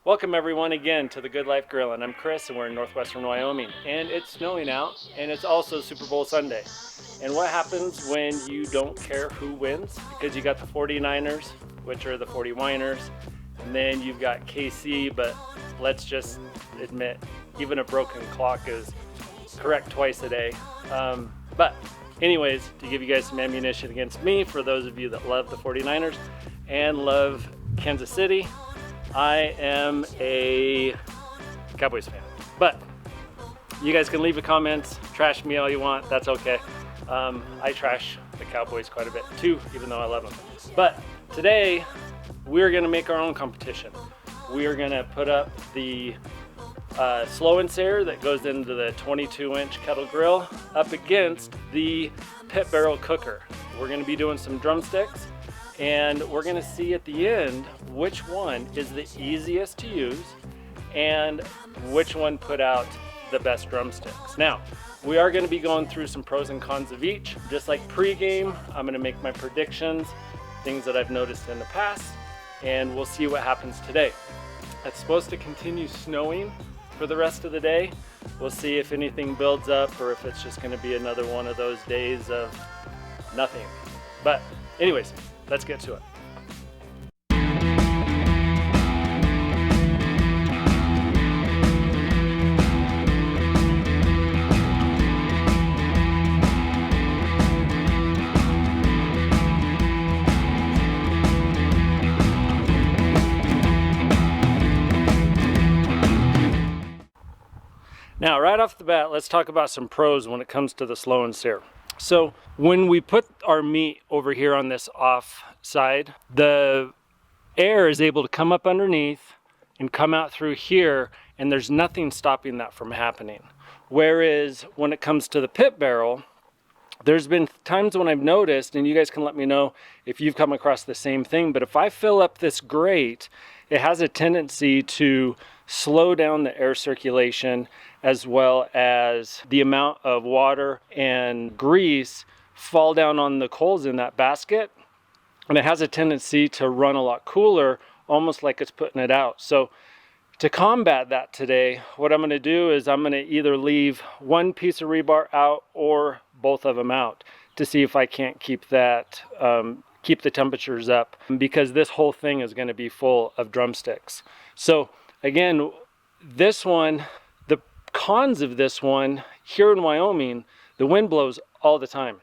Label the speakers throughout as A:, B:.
A: Welcome everyone again to the Good Life Grill, and I'm Chris, and we're in northwestern Wyoming, and it's snowing out, and it's also Super Bowl Sunday. And what happens when you don't care who wins? Because you got the 49ers, which are the 40 whiners, and then you've got KC, but let's just admit, even a broken clock is correct twice a day. But anyways, to give you guys some ammunition against me, for those of you that love the 49ers and love Kansas City, I am a Cowboys fan. But you guys can leave the comments, trash me all you want, that's okay. I trash the Cowboys quite a bit too, even though I love them. But today, we're gonna make our own competition. We are gonna put up the slow and Sear that goes into the 22-inch kettle grill up against the pit barrel cooker. We're gonna be doing some drumsticks, and we're gonna see at the end which one is the easiest to use and which one put out the best drumsticks. Now, we are gonna be going through some pros and cons of each. Just like pre-game, I'm gonna make my predictions, things that I've noticed in the past, and we'll see what happens today. It's supposed to continue snowing for the rest of the day. We'll see if anything builds up or if it's just gonna be another one of those days of nothing. But anyways, let's get to it. Now, right off the bat, let's talk about some pros when it comes to the slow and Sear. So when we put our meat over here on this off side, the air is able to come up underneath and come out through here, and there's nothing stopping that from happening. Whereas when it comes to the pit barrel, there's been times when I've noticed, and you guys can let me know if you've come across the same thing, but if I fill up this grate, it has a tendency to slow down the air circulation, as well as the amount of water and grease fall down on the coals in that basket. And it has a tendency to run a lot cooler, almost like it's putting it out. So to combat that today, what I'm gonna do is I'm gonna either leave one piece of rebar out or both of them out to see if I can't keep that, keep the temperatures up, because this whole thing is gonna be full of drumsticks. So again, this one, the cons of this one, here in Wyoming, the wind blows all the time.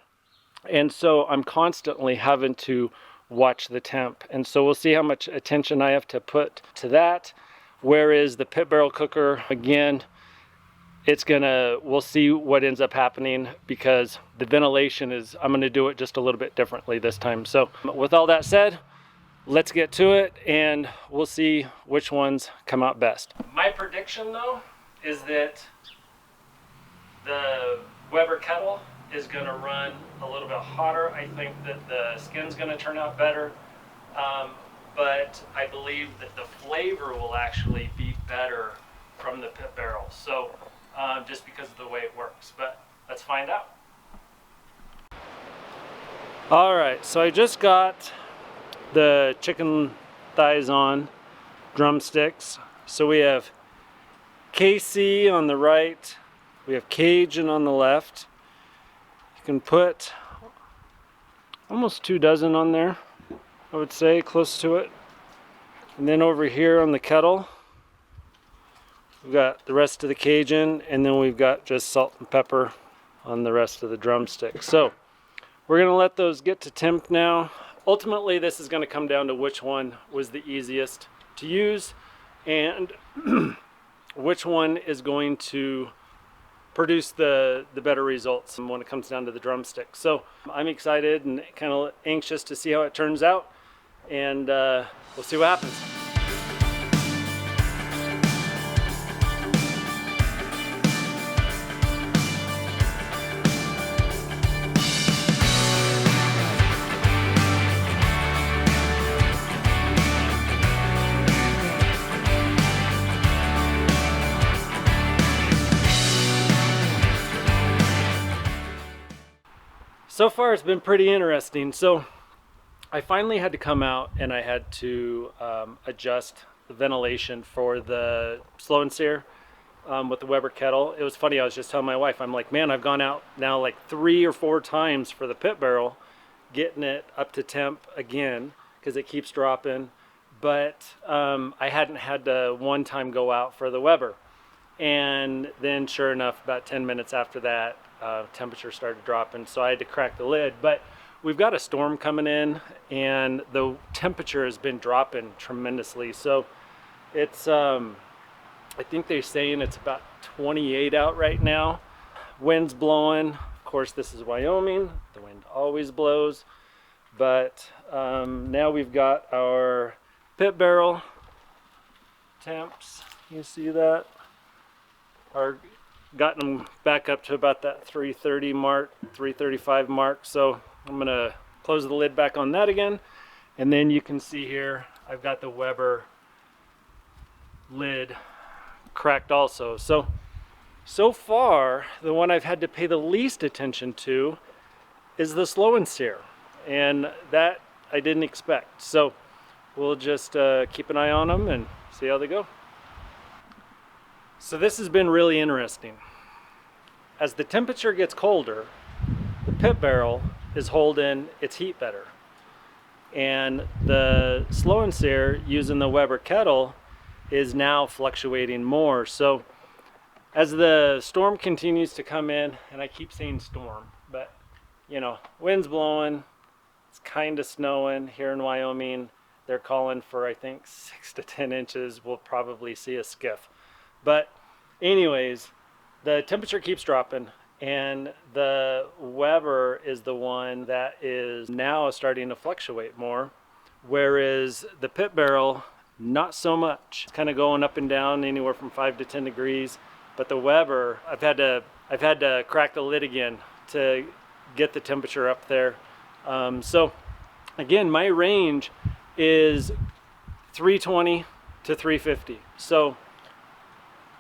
A: And so I'm constantly having to watch the temp. And so we'll see how much attention I have to put to that. Whereas the pit barrel cooker, again, we'll see what ends up happening, because the ventilation I'm gonna do it just a little bit differently this time. So with all that said, let's get to it, and we'll see which ones come out best. My prediction, though, is that the Weber kettle is going to run a little bit hotter. I think that the skin's going to turn out better, but I believe that the flavor will actually be better from the pit barrel. So just because of the way it works, but let's find out. All right, so I just got the chicken thighs on drumsticks. So we have KC on the right, we have Cajun on the left. You can put almost 2 dozen on there, I would say, close to it. And then over here on the kettle, we've got the rest of the Cajun, and then we've got just salt and pepper on the rest of the drumsticks. So we're gonna let those get to temp now. Ultimately, this is going to come down to which one was the easiest to use and which one is going to produce the better results when it comes down to the drumstick. So I'm excited and kind of anxious to see how it turns out, and we'll see what happens. So far it's been pretty interesting. So I finally had to come out and I had to adjust ventilation for the slow and sear with the Weber kettle. It was funny, I was just telling my wife, I'm like, man, I've gone out now like 3 or 4 times for the pit barrel, getting it up to temp again because it keeps dropping. But I hadn't had to one time go out for the Weber. And then sure enough, about 10 minutes after that, temperature started dropping, so I had to crack the lid. But we've got a storm coming in and the temperature has been dropping tremendously. So it's, I think they're saying it's about 28 out right now. Wind's blowing. Of course, this is Wyoming. The wind always blows. But now we've got our pit barrel temps. You see that? Gotten them back up to about that 330 mark, 335 mark. So I'm gonna close the lid back on that again. And then you can see here, I've got the Weber lid cracked also. So far, the one I've had to pay the least attention to is the slow and sear. And that I didn't expect. So we'll just keep an eye on them and see how they go. So this has been really interesting. As the temperature gets colder, the pit barrel is holding its heat better. And the slow and sear using the Weber kettle is now fluctuating more. So as the storm continues to come in, and I keep saying storm, but you know, wind's blowing, it's kind of snowing here in Wyoming. They're calling for, I think, 6 to 10 inches. We'll probably see a skiff. But anyways, the temperature keeps dropping, and the Weber is the one that is now starting to fluctuate more, whereas the pit barrel, not so much. It's kind of going up and down anywhere from 5 to 10 degrees. But the Weber, I've had to crack the lid again to get the temperature up there. So again, my range is 320 to 350. So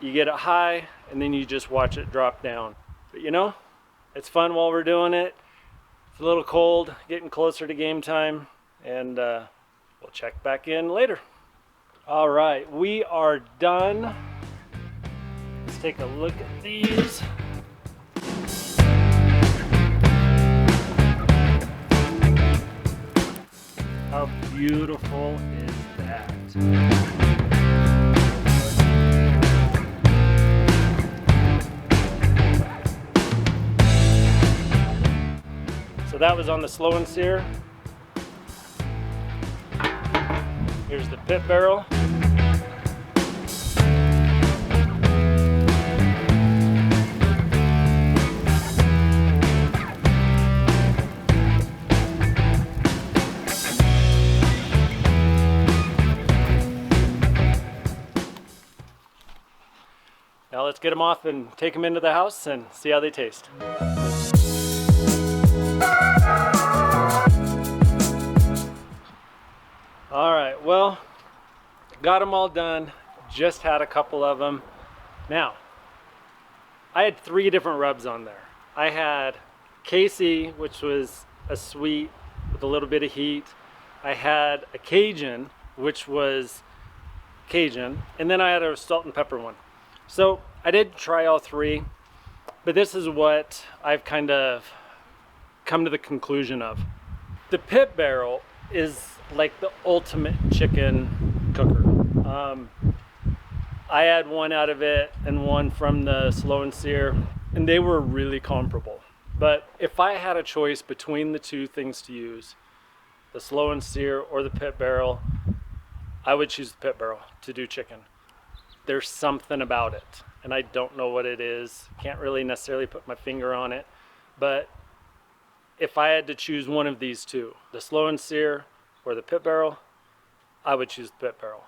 A: you get it high and then you just watch it drop down. But you know, it's fun while we're doing it. It's a little cold, getting closer to game time, and we'll check back in later. All right, we are done. Let's take a look at these. How beautiful is that? So that was on the slow and sear. Here's the pit barrel. Now let's get them off and take them into the house and see how they taste. All right, well, got them all done. Just had a couple of them. Now, I had 3 different rubs on there. I had Casey, which was a sweet with a little bit of heat. I had a Cajun, which was Cajun, and then I had a salt and pepper one. So I did try all 3, but this is what I've kind of come to the conclusion of. The pit barrel is like the ultimate chicken cooker. I had one out of it and one from the slow and sear, and they were really comparable. But if I had a choice between the 2 things to use, the slow and sear or the pit barrel, I would choose the pit barrel to do chicken. There's something about it, and I don't know what it is. Can't really necessarily put my finger on it, but if I had to choose one of these 2, the slow and sear or the pit barrel, I would choose the pit barrel.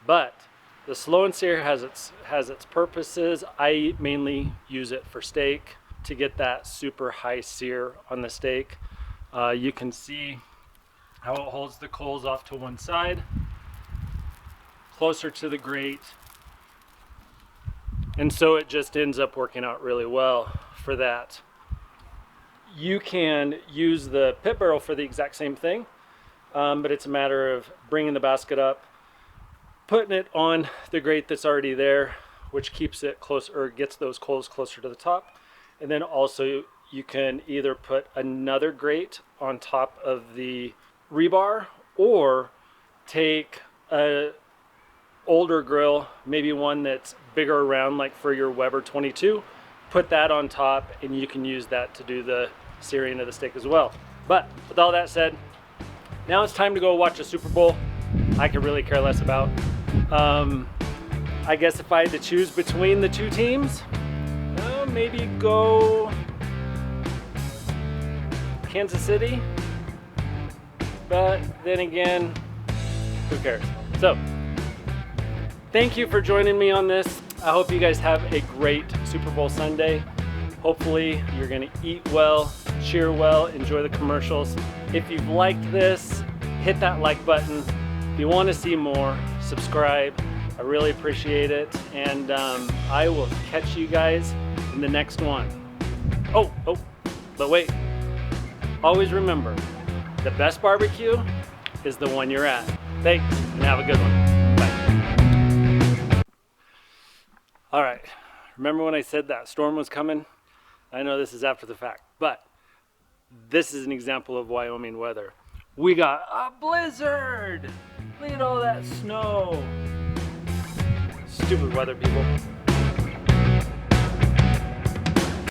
A: But the slow and sear has its purposes. I mainly use it for steak to get that super high sear on the steak. You can see how it holds the coals off to one side, closer to the grate. And so it just ends up working out really well for that. You can use the pit barrel for the exact same thing, but it's a matter of bringing the basket up, putting it on the grate that's already there, which keeps it close, or gets those coals closer to the top. And then also you can either put another grate on top of the rebar, or take a older grill, maybe one that's bigger around, like for your Weber 22, put that on top, and you can use that to do the searing of the steak as well. But with all that said, now it's time to go watch a Super Bowl. I could really care less about. I guess if I had to choose between the two teams, maybe go Kansas City. But then again, who cares? So, thank you for joining me on this. I hope you guys have a great Super Bowl Sunday. Hopefully you're gonna eat well, cheer well, enjoy the commercials. If you've liked this, hit that like button. If you want to see more, subscribe. I really appreciate it. And I will catch you guys in the next one. Oh, but wait. Always remember, the best barbecue is the one you're at. Thanks, and have a good one. Bye. All right, remember when I said that storm was coming? I know this is after the fact, but this is an example of Wyoming weather. We got a blizzard! Look at all that snow. Stupid weather, people.